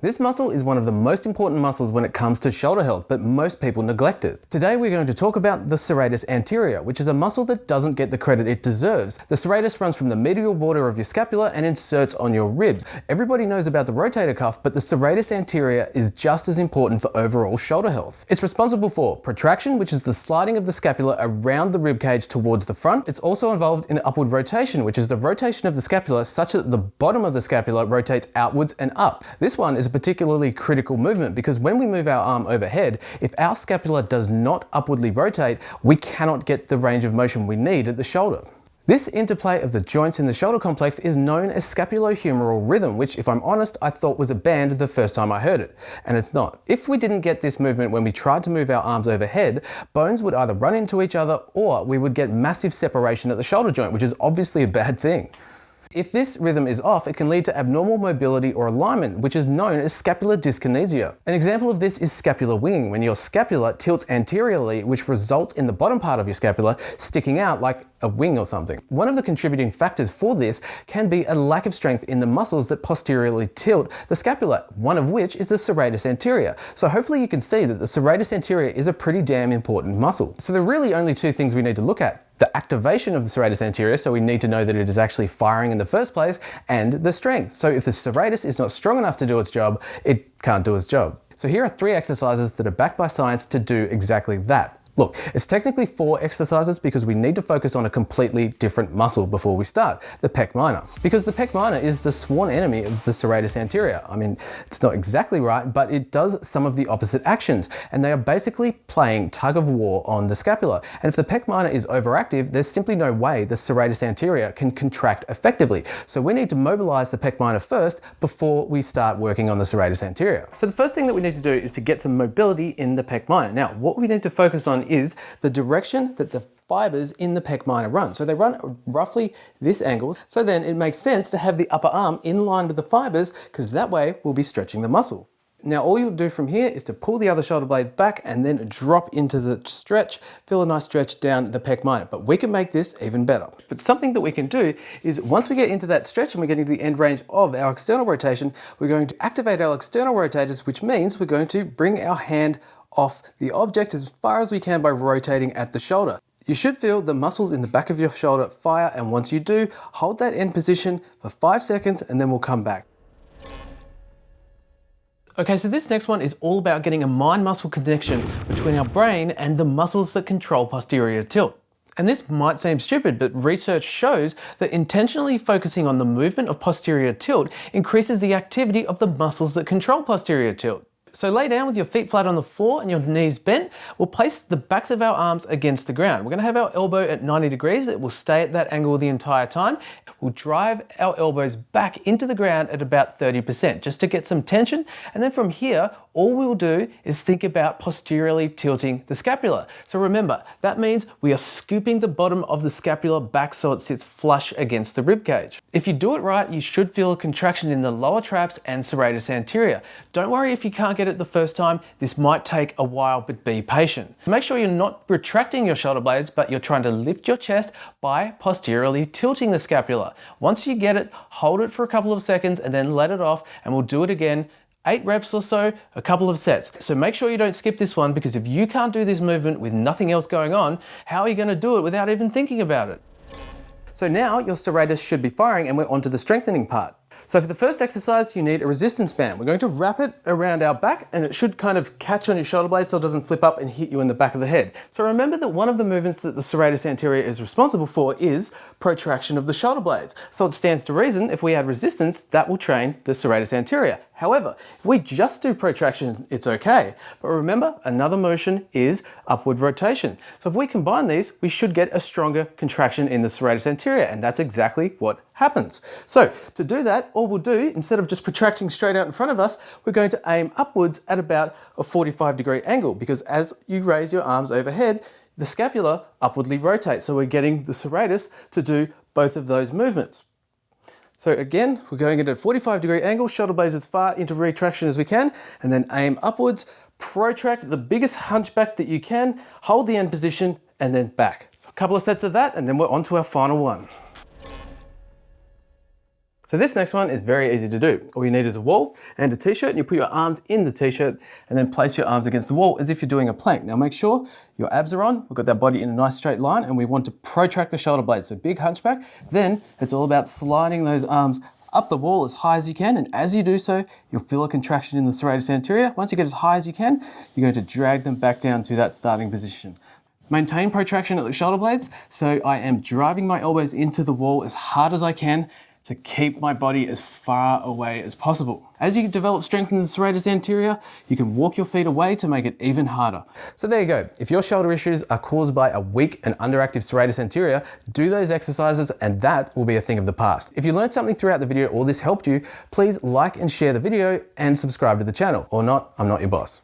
This muscle is one of the most important muscles when it comes to shoulder health, but most people neglect it. Today we're going to talk about the serratus anterior, which is a muscle that doesn't get the credit it deserves. The serratus runs from the medial border of your scapula and inserts on your ribs. Everybody knows about the rotator cuff, but the serratus anterior is just as important for overall shoulder health. It's responsible for protraction, which is the sliding of the scapula around the rib cage towards the front. It's also involved in upward rotation, which is the rotation of the scapula such that the bottom of the scapula rotates outwards and up. This one is a particularly critical movement because when we move our arm overhead, if our scapula does not upwardly rotate, we cannot get the range of motion we need at the shoulder. This interplay of the joints in the shoulder complex is known as scapulohumoral rhythm, which, if I'm honest, I thought was a band the first time I heard it. And it's not. If we didn't get this movement when we tried to move our arms overhead, bones would either run into each other or we would get massive separation at the shoulder joint, which is obviously a bad thing. If this rhythm is off, it can lead to abnormal mobility or alignment, which is known as scapular dyskinesia. An example of this is scapular winging, when your scapula tilts anteriorly, which results in the bottom part of your scapula sticking out like a wing or something. One of the contributing factors for this can be a lack of strength in the muscles that posteriorly tilt the scapula, one of which is the serratus anterior. So hopefully you can see that the serratus anterior is a pretty damn important muscle. So there are really only two things we need to look at: the activation of the serratus anterior, so we need to know that it is actually firing in the first place, and the strength. So if the serratus is not strong enough to do its job, it can't do its job. So here are 3 exercises that are backed by science to do exactly that. Look, it's technically 4 exercises because we need to focus on a completely different muscle before we start, the pec minor. Because the pec minor is the sworn enemy of the serratus anterior. I mean, it's not exactly right, but it does some of the opposite actions, and they are basically playing tug of war on the scapula. And if the pec minor is overactive, there's simply no way the serratus anterior can contract effectively. So we need to mobilize the pec minor first before we start working on the serratus anterior. So the first thing that we need to do is to get some mobility in the pec minor. Now, what we need to focus on is the direction that the fibers in the pec minor run. So they run roughly this angle. So then it makes sense to have the upper arm in line with the fibers, because that way we'll be stretching the muscle. Now all you'll do from here is to pull the other shoulder blade back and then drop into the stretch, feel a nice stretch down the pec minor. But we can make this even better. But something that we can do is, once we get into that stretch and we're getting to the end range of our external rotation, we're going to activate our external rotators, which means we're going to bring our hand off the object as far as we can by rotating at the shoulder. You should feel the muscles in the back of your shoulder fire, and once you do, hold that end position for 5 seconds and then we'll come back. Okay, so this next one is all about getting a mind-muscle connection between our brain and the muscles that control posterior tilt. And this might seem stupid, but research shows that intentionally focusing on the movement of posterior tilt increases the activity of the muscles that control posterior tilt. So lay down with your feet flat on the floor and your knees bent. We'll place the backs of our arms against the ground. We're going to have our elbow at 90 degrees. It will stay at that angle the entire time. We'll drive our elbows back into the ground at about 30% just to get some tension. And then from here, all we'll do is think about posteriorly tilting the scapula. So remember, that means we are scooping the bottom of the scapula back so it sits flush against the rib cage. If you do it right, you should feel a contraction in the lower traps and serratus anterior. Don't worry if you can't get it the first time. This might take a while, but be patient. Make sure you're not retracting your shoulder blades, but you're trying to lift your chest by posteriorly tilting the scapula. Once you get it, hold it for a couple of seconds and then let it off, and we'll do it again. 8 reps or so, a couple of sets. So make sure you don't skip this one, because if you can't do this movement with nothing else going on, how are you going to do it without even thinking about it? So now your serratus should be firing, and we're onto the strengthening part. So for the first exercise, you need a resistance band. We're going to wrap it around our back, and it should kind of catch on your shoulder blade so it doesn't flip up and hit you in the back of the head. So remember that one of the movements that the serratus anterior is responsible for is protraction of the shoulder blades. So it stands to reason if we add resistance, that will train the serratus anterior. However, if we just do protraction, it's okay. But remember, another motion is upward rotation. So if we combine these, we should get a stronger contraction in the serratus anterior, and that's exactly what happens. So to do that, all we'll do, instead of just protracting straight out in front of us, we're going to aim upwards at about a 45-degree angle, because as you raise your arms overhead, the scapula upwardly rotates. So we're getting the serratus to do both of those movements. So again, we're going at a 45-degree angle, shoulder blades as far into retraction as we can, and then aim upwards, protract the biggest hunchback that you can, hold the end position, and then back. So a couple of sets of that, and then we're on to our final one. So this next one is very easy to do. All you need is a wall and a t-shirt, and you put your arms in the t-shirt and then place your arms against the wall as if you're doing a plank. Now make sure your abs are on, we've got that body in a nice straight line, and we want to protract the shoulder blades, so big hunchback. Then it's all about sliding those arms up the wall as high as you can, and as you do so, you'll feel a contraction in the serratus anterior. Once you get as high as you can, you're going to drag them back down to that starting position. Maintain protraction at the shoulder blades, so I am driving my elbows into the wall as hard as I can to keep my body as far away as possible. As you develop strength in the serratus anterior, you can walk your feet away to make it even harder. So there you go. If your shoulder issues are caused by a weak and underactive serratus anterior, do those exercises and that will be a thing of the past. If you learned something throughout the video or this helped you, please like and share the video and subscribe to the channel. Or not, I'm not your boss.